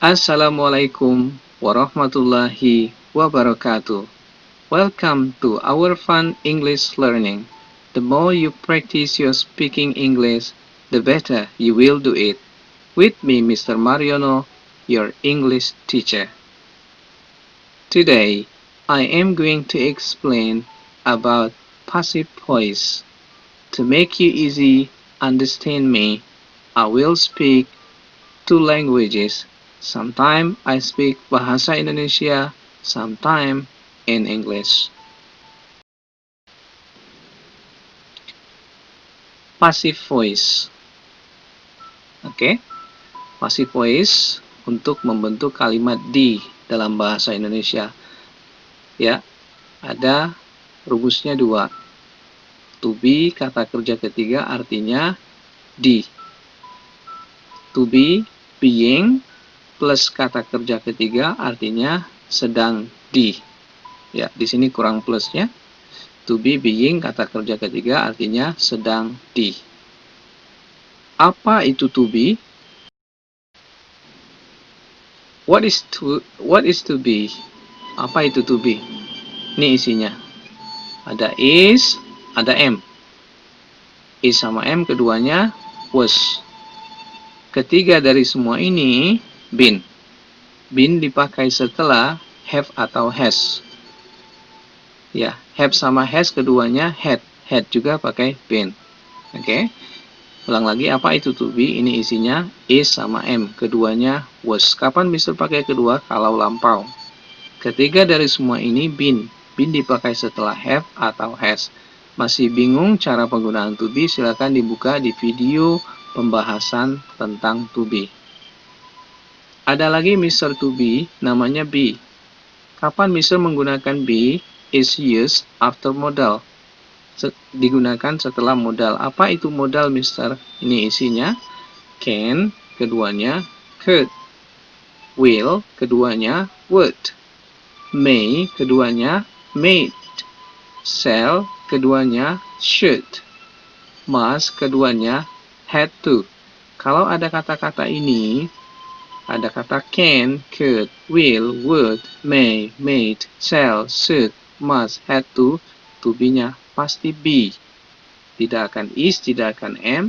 Assalamualaikum warahmatullahi wabarakatuh. Welcome to our fun English learning. The more you practice your speaking English, the better you will do it. With me, Mr. Mariono, your English teacher. Today, I am going to explain about passive voice. To make you easy understand me, I will speak two languages. Sometimes I speak Bahasa Indonesia, sometimes in English. Passive voice. Oke, passive voice untuk membentuk kalimat di dalam bahasa Indonesia. Ya, ada rumusnya dua. To be kata kerja ketiga artinya di. To be, being, plus kata kerja ketiga artinya sedang di. Ya, di sini kurang plusnya. To be, being, kata kerja ketiga artinya sedang di. Apa itu to be? What is to be? Apa itu to be? Ini isinya. Ada is, ada am. Is sama am keduanya was. Ketiga dari semua ini been. Been dipakai setelah have atau has. Ya, have sama has keduanya had. Had juga pakai been. Oke. Ulang lagi, apa itu to be? Ini isinya is sama am. Keduanya was. Kapan bisa pakai kedua? Kalau lampau. Ketiga dari semua ini been. Been dipakai setelah have atau has. Masih bingung cara penggunaan to be? Silakan dibuka di video pembahasan tentang to be. Ada lagi Mr. to be, namanya be. Kapan Mr. menggunakan be? Is used after modal. Digunakan setelah modal. Apa itu modal, Mister? Ini isinya can, keduanya could, will, keduanya would, may, keduanya made, shall, keduanya should, must, keduanya had to. Kalau ada kata-kata ini, ada kata can, could, will, would, may, made, shall, should, must, had to be-nya pasti be. Tidak akan is, tidak akan am,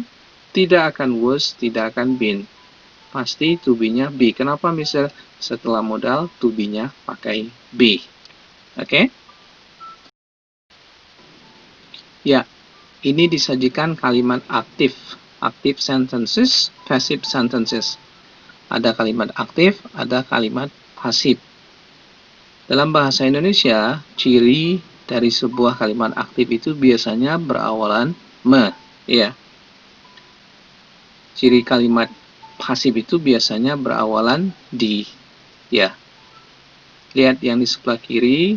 tidak akan was, tidak akan been. Pasti to be-nya be. Kenapa misal setelah modal to be-nya pakai be? Oke? Ya, ini disajikan kalimat aktif. Active sentences, passive sentences. Ada kalimat aktif, ada kalimat pasif. Dalam bahasa Indonesia, ciri dari sebuah kalimat aktif itu biasanya berawalan me, ya. Ciri kalimat pasif itu biasanya berawalan di, ya. Lihat yang di sebelah kiri,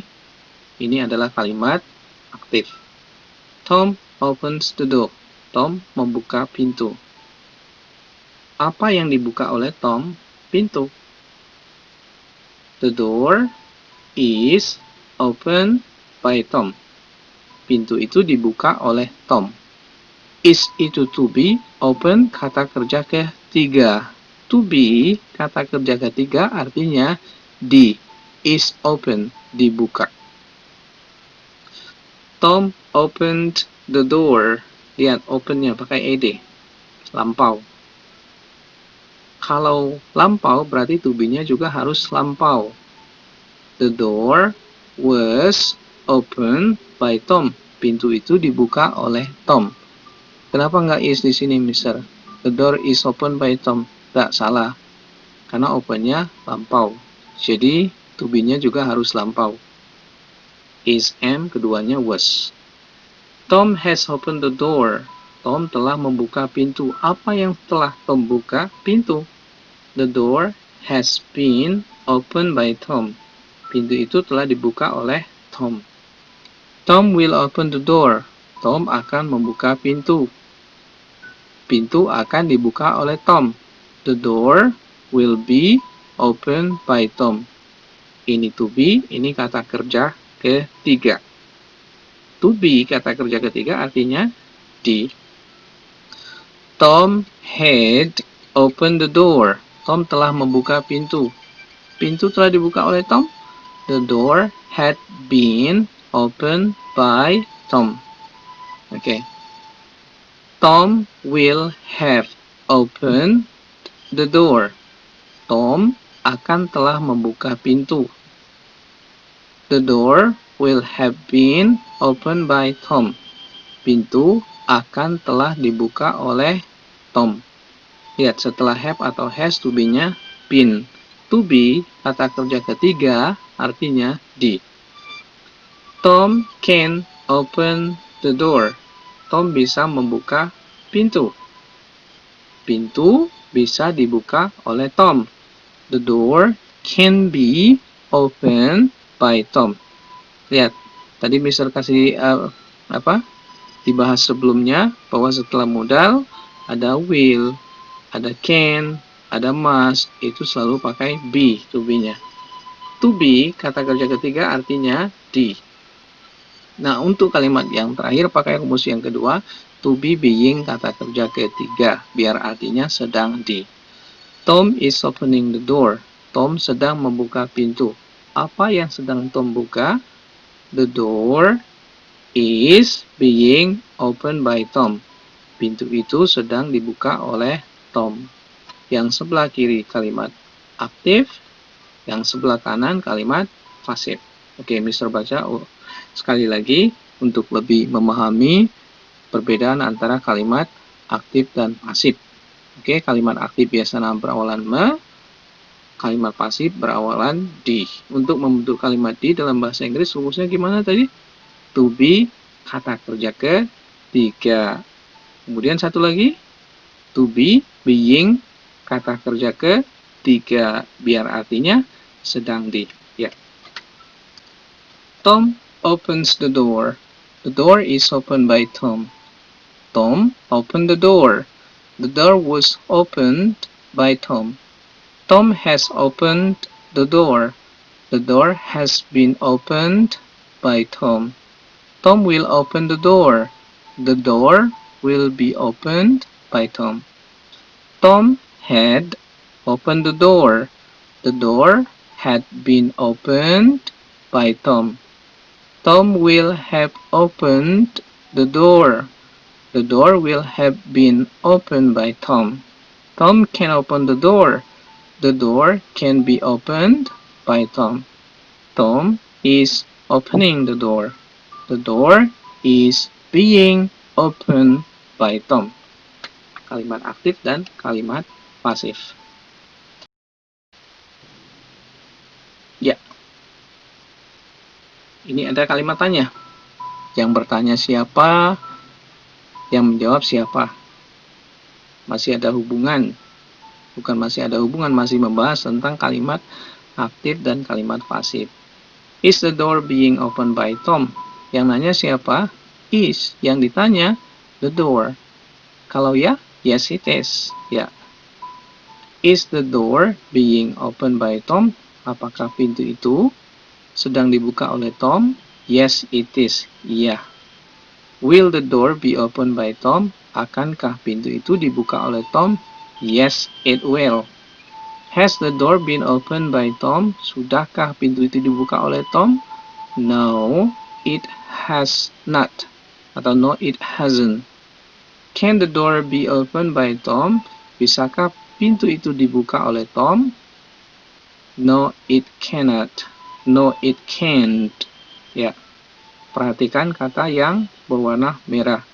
ini adalah kalimat aktif. Tom opens the door. Tom membuka pintu. Apa yang dibuka oleh Tom? Pintu. The door is open by Tom. Pintu itu dibuka oleh Tom. Is itu to be, open kata kerja ketiga. To be kata kerja ketiga artinya di. Is open, dibuka. Tom opened the door. Lihat opennya pakai ed. Lampau. Kalau lampau berarti to be-nya juga harus lampau. The door was opened by Tom. Pintu itu dibuka oleh Tom. Kenapa nggak is di sini, Mister? The door is opened by Tom. Nggak, salah. Karena opennya lampau. Jadi, to be-nya juga harus lampau. Is, am, keduanya was. Tom has opened the door. Tom telah membuka pintu. Apa yang telah Tom buka? Pintu. The door has been opened by Tom. Pintu itu telah dibuka oleh Tom. Tom will open the door. Tom akan membuka pintu. Pintu akan dibuka oleh Tom. The door will be opened by Tom. Ini to be, ini kata kerja ketiga. To be, kata kerja ketiga artinya di. Tom had opened the door. Tom telah membuka pintu. Pintu telah dibuka oleh Tom. The door had been opened by Tom. Oke. Tom will have opened the door. Tom akan telah membuka pintu. The door will have been opened by Tom. Pintu akan telah dibuka oleh Tom. Lihat, setelah have atau has to be-nya been. To be, kata kerja ketiga, artinya di. Tom can open the door. Tom bisa membuka pintu. Pintu bisa dibuka oleh Tom. The door can be opened by Tom. Lihat, tadi Mister kasih dibahas sebelumnya bahwa setelah modal ada will, ada can, ada must, itu selalu pakai be, to be-nya. To be, kata kerja ketiga artinya di. Nah, untuk kalimat yang terakhir pakai rumus yang kedua, to be being kata kerja ketiga, biar artinya sedang di. Tom is opening the door. Tom sedang membuka pintu. Apa yang sedang Tom buka? The door is being opened by Tom. Pintu itu sedang dibuka oleh Tom. Yang sebelah kiri kalimat aktif, yang sebelah kanan kalimat pasif. Oke, Mister baca sekali lagi untuk lebih memahami perbedaan antara kalimat aktif dan pasif. Oke, kalimat aktif biasanya berawalan me, kalimat pasif berawalan di. Untuk membentuk kalimat di dalam bahasa Inggris rumusnya gimana tadi? To be, kata kerja ketiga. Kemudian satu lagi, to be, being, kata kerja ketiga, biar artinya sedang di. Ya. Tom opens the door. The door is opened by Tom. Tom opened the door. The door was opened by Tom. Tom has opened the door. The door has been opened by Tom. Tom will open the door. The door will be opened by Tom. Tom had opened the door. The door had been opened by Tom. Tom will have opened the door. The door will have been opened by Tom. Tom can open the door. The door can be opened by Tom. Tom is opening the door. The door is being opened by Tom. Kalimat aktif dan kalimat pasif. Ya. Ini ada kalimat tanya. Yang bertanya siapa, yang menjawab siapa. Masih ada hubungan. Bukan masih ada hubungan, masih membahas tentang kalimat aktif dan kalimat pasif. Is the door being opened by Tom? Yang nanya siapa? Is. Yang ditanya, the door. Kalau ya, yes it is. Ya. Is the door being opened by Tom? Apakah pintu itu sedang dibuka oleh Tom? Yes it is. Iya. Will the door be opened by Tom? Akankah pintu itu dibuka oleh Tom? Yes it will. Has the door been opened by Tom? Sudahkah pintu itu dibuka oleh Tom? No, it has not. Atau no, it hasn't. Can the door be opened by Tom? Bisakah pintu itu dibuka oleh Tom? No, it cannot. No, it can't. Ya, perhatikan kata yang berwarna merah.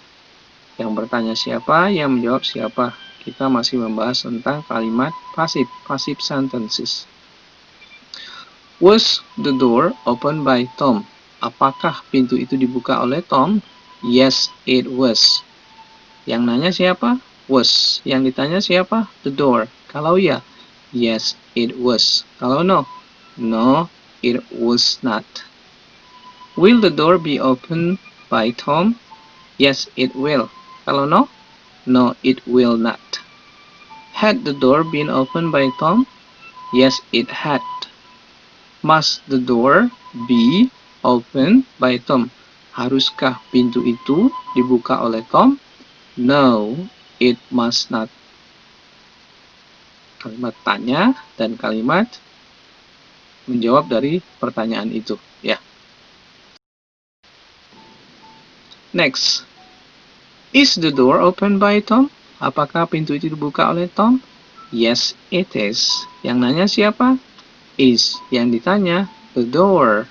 Yang bertanya siapa, yang menjawab siapa. Kita masih membahas tentang kalimat pasif, passive sentences. Was the door opened by Tom? Apakah pintu itu dibuka oleh Tom? Yes, it was. Yang nanya siapa? Was. Yang ditanya siapa? The door. Kalau ya, yes, it was. Kalau no, no, it was not. Will the door be opened by Tom? Yes, it will. Kalau no, no, it will not. Had the door been opened by Tom? Yes, it had. Must the door be opened by Tom? Haruskah pintu itu dibuka oleh Tom? No, it must not. Kalimat tanya dan kalimat menjawab dari pertanyaan itu, ya. Next, is the door open by Tom? Apakah pintu itu dibuka oleh Tom? Yes, it is. Yang nanya siapa? Is. Yang ditanya, the door.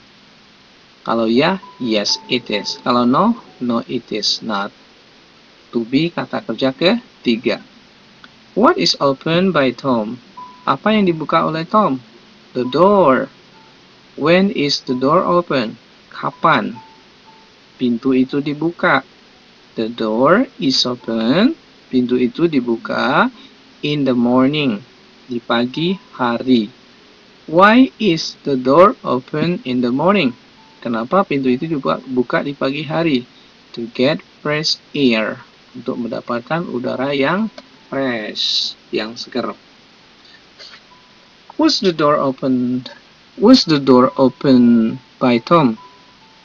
Kalau ya, yes, it is. Kalau no, no, it is not. To be kata kerja ketiga. What is open by Tom? Apa yang dibuka oleh Tom? The door. When is the door open? Kapan pintu itu dibuka? The door is open. Pintu itu dibuka in the morning. Di pagi hari. Why is the door open in the morning? Kenapa pintu itu dibuka di pagi hari? To get fresh air. Untuk mendapatkan udara yang fresh, yang segar. Was the door open by Tom?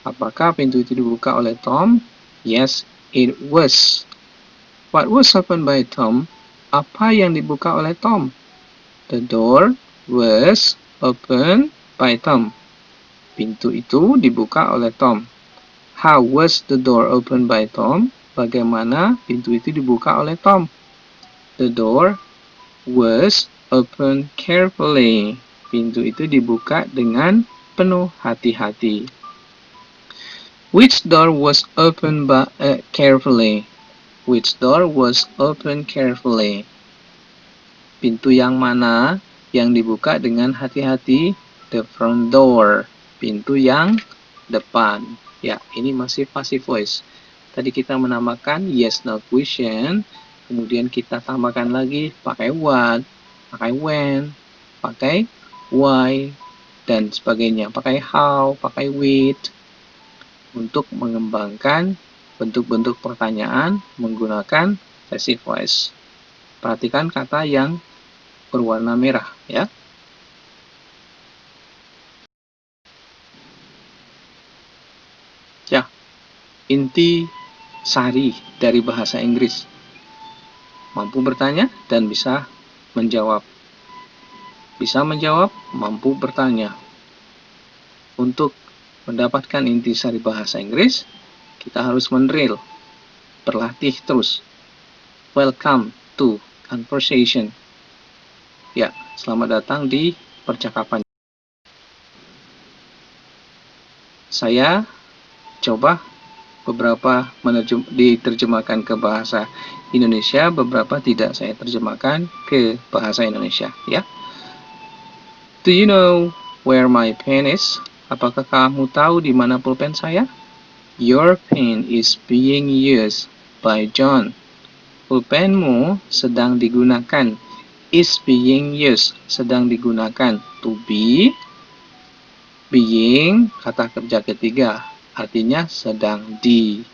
Apakah pintu itu dibuka oleh Tom? Yes, it was. What was opened by Tom? Apa yang dibuka oleh Tom? The door was opened by Tom. Pintu itu dibuka oleh Tom. How was the door opened by Tom? Bagaimana pintu itu dibuka oleh Tom? The door was opened carefully. Pintu itu dibuka dengan penuh hati-hati. Which door was opened carefully? Which door was opened carefully? Pintu yang mana yang dibuka dengan hati-hati? The front door. Pintu yang depan. Ya, ini masih passive voice. Tadi kita menambahkan yes no question, kemudian kita tambahkan lagi pakai what, pakai when, pakai why, dan sebagainya. Pakai how, pakai with, untuk mengembangkan bentuk-bentuk pertanyaan menggunakan passive voice. Perhatikan kata yang berwarna merah, ya. Ya, inti sari dari bahasa Inggris. Mampu bertanya dan bisa menjawab. Bisa menjawab, mampu bertanya. Untuk mendapatkan inti sari bahasa Inggris, kita harus mendrill, berlatih terus. Welcome to conversation. Ya, selamat datang di percakapan. Saya coba beberapa diterjemahkan ke bahasa Indonesia, beberapa tidak saya terjemahkan ke bahasa Indonesia, ya. Do you know where my pen is? Apakah kamu tahu di mana pulpen saya? Your pen is being used by John. Pulpenmu sedang digunakan. Is being used, sedang digunakan. To be, being, kata kerja ketiga. Artinya sedang di.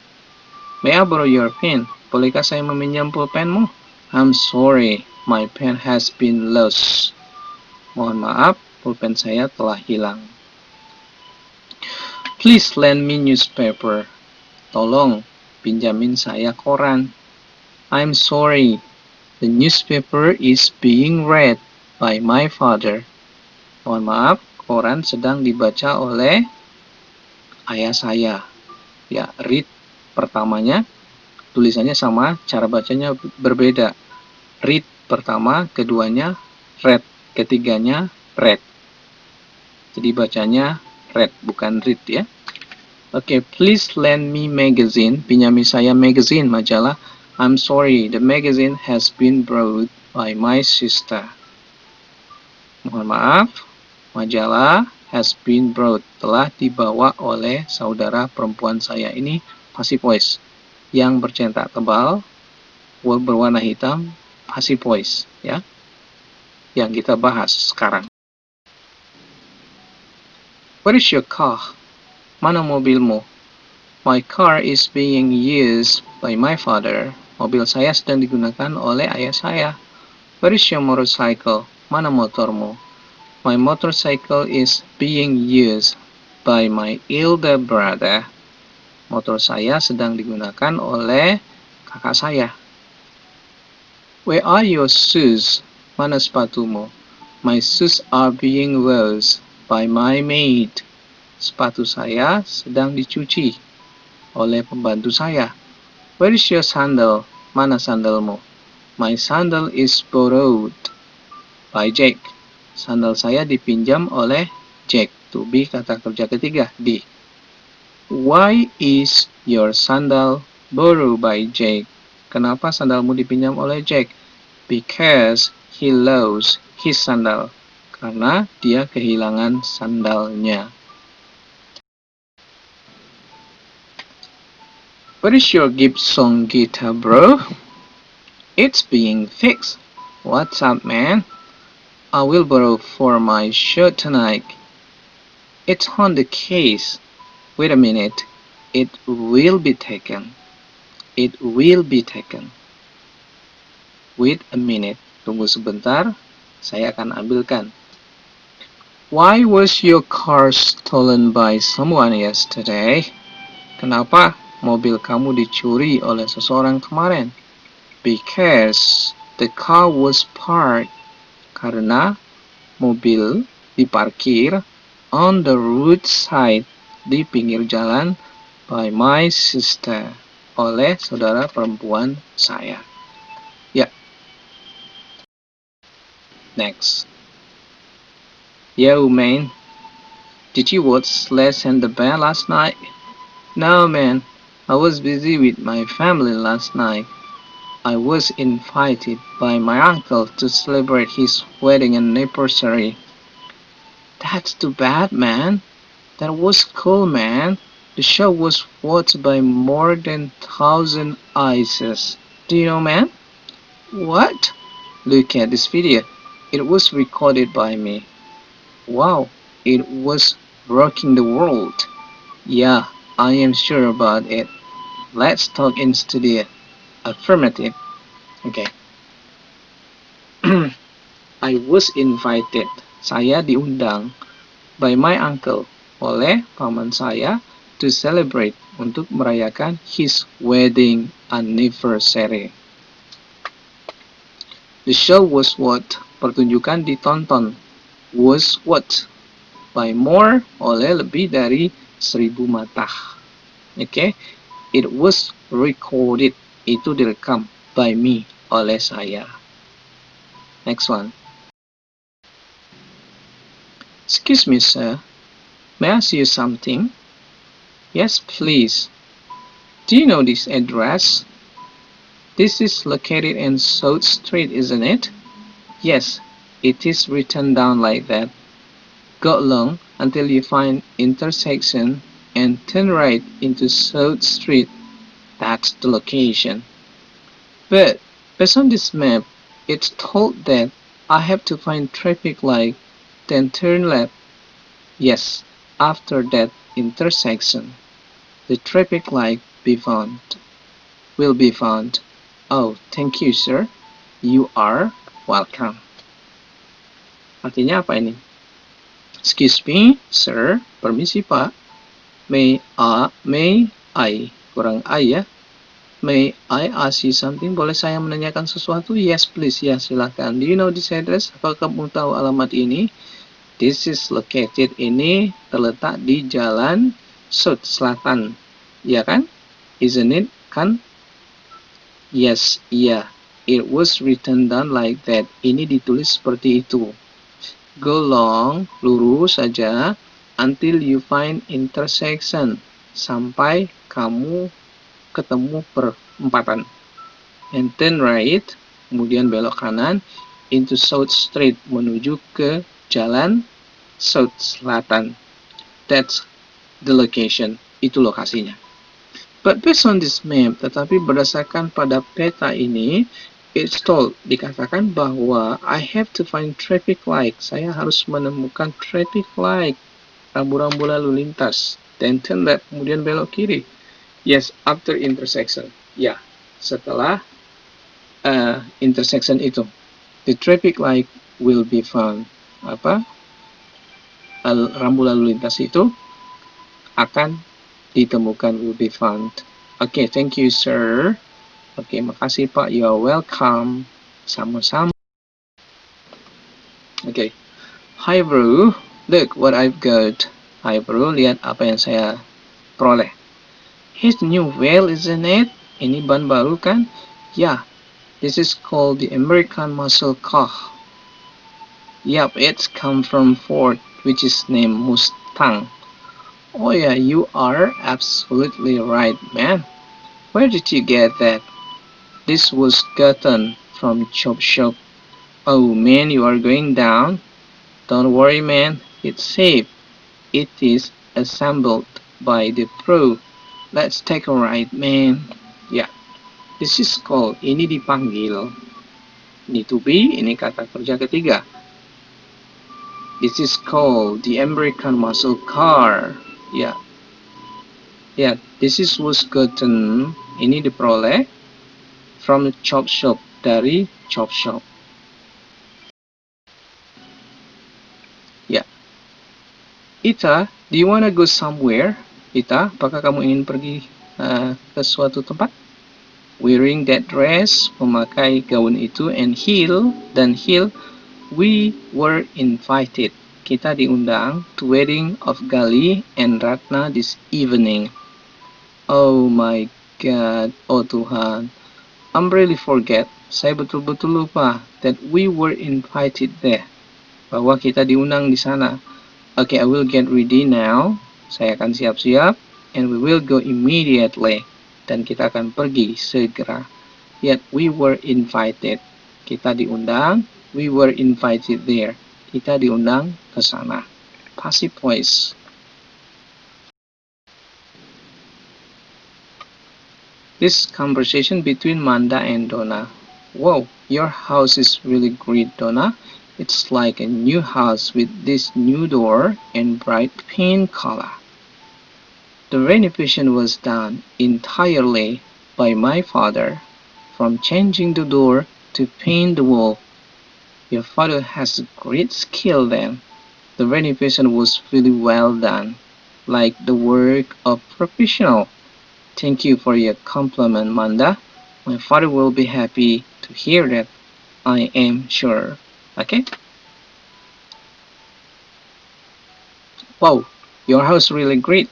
May I borrow your pen? Bolehkah saya meminjam pulpenmu? I'm sorry, my pen has been lost. Mohon maaf, pulpen saya telah hilang. Please lend me newspaper. Tolong, pinjamin saya koran. I'm sorry, the newspaper is being read by my father. Mohon maaf, koran sedang dibaca oleh ayah saya. Ya, read pertamanya, tulisannya sama, cara bacanya berbeda. Read pertama, keduanya read, ketiganya read. Jadi bacanya read, bukan read, ya. Oke, please lend me magazine. Pinjami saya magazine, majalah. I'm sorry, the magazine has been brought by my sister. Mohon maaf, majalah has been brought, telah dibawa oleh saudara perempuan saya. Ini passive voice. Yang bercentak tebal, berwarna hitam, passive voice, ya. Yang kita bahas sekarang. Where is your car? Mana mobilmu? My car is being used by my father. Mobil saya sedang digunakan oleh ayah saya. Where is your motorcycle? Mana motormu? My motorcycle is being used by my elder brother. Motor saya sedang digunakan oleh kakak saya. Where are your shoes? Mana sepatumu? My shoes are being washed by my maid. Sepatu saya sedang dicuci oleh pembantu saya. Where is your sandal? Mana sandalmu? My sandal is borrowed by Jack. Sandal saya dipinjam oleh Jack. To be kata kerja ketiga, D. Why is your sandal borrowed by Jack? Kenapa sandalmu dipinjam oleh Jack? Because he lost his sandal. Karena dia kehilangan sandalnya. Where is your Gibson guitar, bro? It's being fixed. What's up, man? I will borrow for my show tonight. It's on the case. Wait a minute. It will be taken. It will be taken. Wait a minute. Tunggu sebentar. Saya akan ambilkan. Why was your car stolen by someone yesterday? Kenapa mobil kamu dicuri oleh seseorang kemarin? Because the car was parked. Karena mobil diparkir on the roadside, di pinggir jalan, by my sister, oleh saudara perempuan saya. Ya. Next. Yo, man. Did you watch Slash and the Band last night? No, man. I was busy with my family last night. I was invited by my uncle to celebrate his wedding anniversary. That's too bad, man. That was cool, man. The show was watched by more than 1,000 eyes. Do you know, man? What? Look at this video. It was recorded by me. Wow, it was rocking the world. Yeah, I am sure about it. Let's talk in studio. Affirmative. Okay. I was invited. Saya diundang by my uncle, oleh paman saya, to celebrate, untuk merayakan his wedding anniversary. The show was what? Pertunjukan ditonton. Was what? By more, oleh lebih dari 1,000 mata. Okay? It was recorded. Itu direkam by me, oleh saya. Next one. Excuse me, sir. May I ask you something? Yes, please. Do you know this address? This is located in South Street, isn't it? Yes, it is written down like that. Go along until you find intersection and turn right into South Street. That's the location. But based on this map, it's told that I have to find traffic light, then turn left. Yes, after that intersection, the traffic light will be found. Oh, thank you, sir. You are welcome. Artinya apa ini? Excuse me, sir. Permisi, Pak. May I, kurang I ya. May I ask you something? Boleh saya menanyakan sesuatu? Yes, please. Ya, silakan. Do you know this address? Apakah kamu tahu alamat ini? This is located, ini terletak di jalan South, selatan. Ya kan? Isn't it? Kan? Yes, iya. It was written down like that. Ini ditulis seperti itu. Go long, lurus saja, until you find intersection. Sampai kamu ketemu perempatan. And turn right, kemudian belok kanan, into South Street, menuju ke jalan South selatan. That's the location. Itu lokasinya. But based on this map, tetapi berdasarkan pada peta ini, it's told, dikatakan bahwa I have to find traffic light. Saya harus menemukan traffic light, rambu-rambu lalu lintas. Then turn left, kemudian belok kiri. Yes, after intersection. Ya, setelah intersection itu, the traffic light will be found. Apa? Rambu lalu lintas itu akan ditemukan, will be found. Okay, thank you, sir. Okay, makasih, Pak. You're welcome. Sama-sama. Okay. Hi bro, look what I've got. Hi bro, lihat apa yang saya peroleh. Here's the new whale, isn't it? Ini ban baru kan? Yeah, this is called the American Muscle Car. Yep, it's come from Ford, which is named Mustang. Oh yeah, you are absolutely right, man. Where did you get that? This was gotten from Chop Shop. Oh man, you are going down? Don't worry man, it's safe. It is assembled by the pro. Let's take a ride, man. Yeah, this is called ini dipanggil. Ini to be, ini kata kerja ketiga. This is called the American Muscle Car. Yeah, yeah. This is was gotten. Ini diperoleh from the chop shop, dari chop shop. Yeah. Ita, do you wanna go somewhere? Ita, apakah kamu ingin pergi ke suatu tempat? Wearing that dress, memakai gaun itu, and Hill, we were invited. Kita diundang to wedding of Gali and Ratna this evening. Oh my God, oh Tuhan, I'm really forget. Saya betul-betul lupa that we were invited there. Bahwa kita diundang di sana. Okay, I will get ready now. Saya akan siap-siap, and we will go immediately. Dan kita akan pergi segera. Yet we were invited. Kita diundang. We were invited there. Kita diundang ke sana. Passive voice. This conversation between Manda and Donna. Wow, your house is really great, Donna. It's like a new house with this new door and bright pink color. The renovation was done entirely by my father, from changing the door to paint the wall. Your father has a great skill then. The renovation was really well done, like the work of professional. Thank you for your compliment, Manda. My father will be happy to hear that. I am sure. Okay? Wow, your house really great.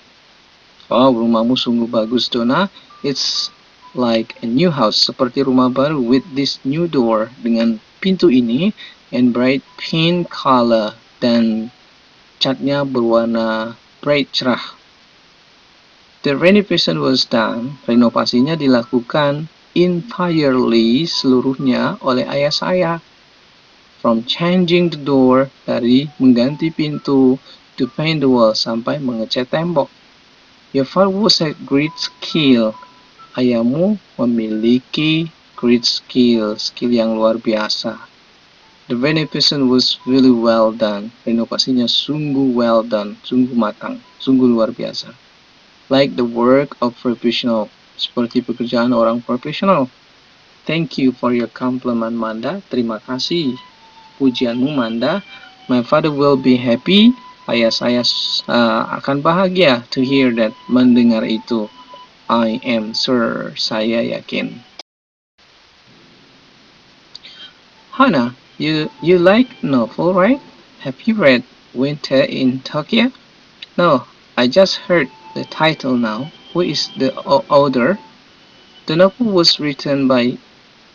Wow, rumahmu sungguh bagus, Donna. It's like a new house, seperti rumah baru with this new door, dengan pintu ini, and bright pink color, dan catnya berwarna bright cerah. The renovation was done, renovasinya dilakukan entirely, seluruhnya, oleh ayah saya. From changing the door, dari mengganti pintu, to paint the wall, sampai mengecat tembok. Your father was a great skill. Ayahmu memiliki great skill yang luar biasa. The renovation was really well done. Renovasinya sungguh well done, sungguh matang, sungguh luar biasa. Like the work of professional, seperti pekerjaan orang profesional. Thank you for your compliment, Manda. Terima kasih pujianmu, Manda. My father will be happy. Ayah saya akan bahagia to hear that, mendengar itu. I am sure, saya yakin. Hana, you like novel, right? Have you read Winter in Tokyo? No, I just heard the title now. Who is the author? The novel was written by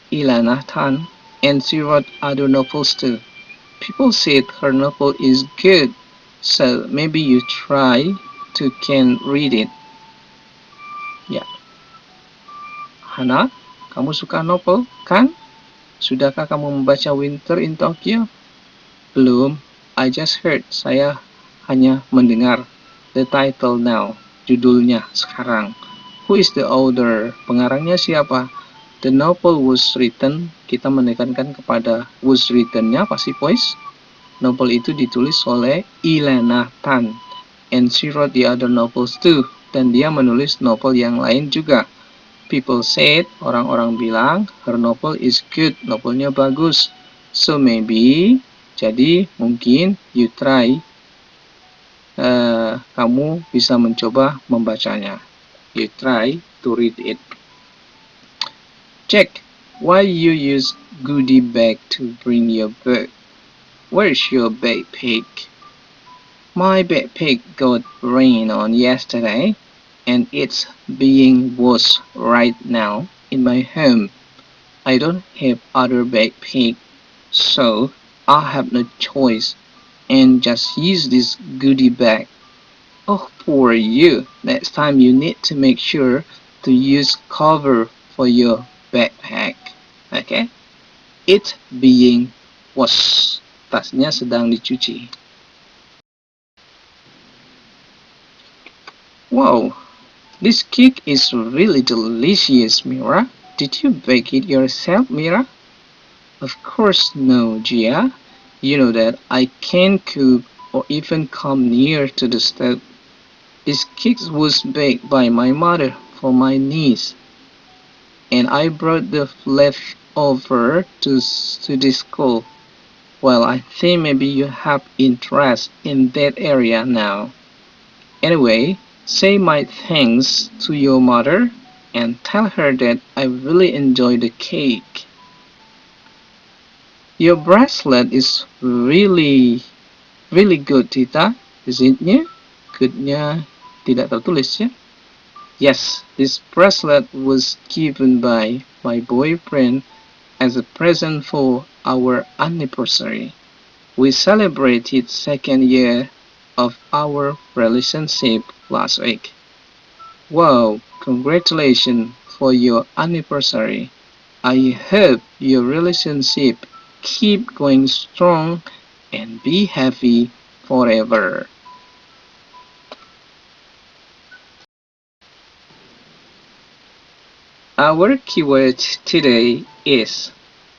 Ilana Tan, and she wrote other novels too. People said her novel is good, so maybe you try to can read it. Ya. Hana, kamu suka novel, kan? Sudahkah kamu membaca Winter in Tokyo? Belum, I just heard. Saya hanya mendengar. The title now, judulnya sekarang. Who is the author? Pengarangnya siapa? The novel was written, kita menekankan kepada was written-nya, passive voice. Novel itu ditulis oleh Ilana Tan, and she wrote the other novels too, dan dia menulis novel yang lain juga. People said, orang-orang bilang, her novel is good, novelnya bagus. So maybe, jadi mungkin you try, kamu bisa mencoba membacanya. You try to read it. Check, why you use goodie bag to bring your book? Where's your backpack? My backpack got rain on yesterday, and it's being washed right now in my home. I don't have other backpack, so I have no choice and just use this goodie bag. Oh, poor you. Next time you need to make sure to use cover for your backpack. Okay? It's being washed. Tasnya sedang dicuci. Wow, this cake is really delicious, Mira. Did you bake it yourself, Mira? Of course no, Gia. You know that I can't cook or even come near to the stove. This cake was baked by my mother for my niece, and I brought the leftover to the school. Well, I think maybe you have interest in that area now. Anyway, say my thanks to your mother and tell her that I really enjoy the cake. Your bracelet is really good, Tita. Isn't it? Goodnya tidak tertulis ya. Yes, this bracelet was given by my boyfriend as a present for our anniversary. We celebrated second year of our relationship last week. Wow, congratulations for your anniversary. I hope your relationship keep going strong and be happy forever. Our keyword today is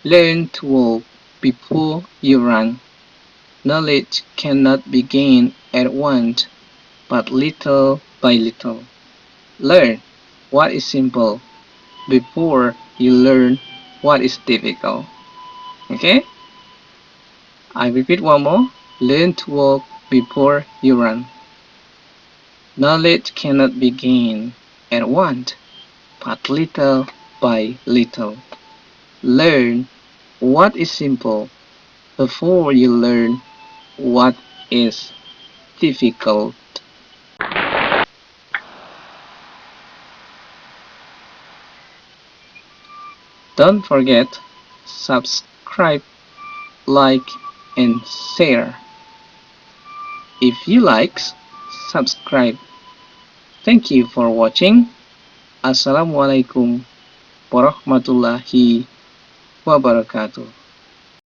learn to walk before you run. Knowledge cannot be gained at once, but little by little. Learn what is simple before you learn what is difficult. Okay? I repeat one more. Learn to walk before you run. Knowledge cannot be gained at once, but little by little. Learn what is simple before you learn what is difficult. Don't forget, subscribe, like, and share. If you like, subscribe. Thank you for watching. Assalamualaikum warahmatullahi wabarakatuh.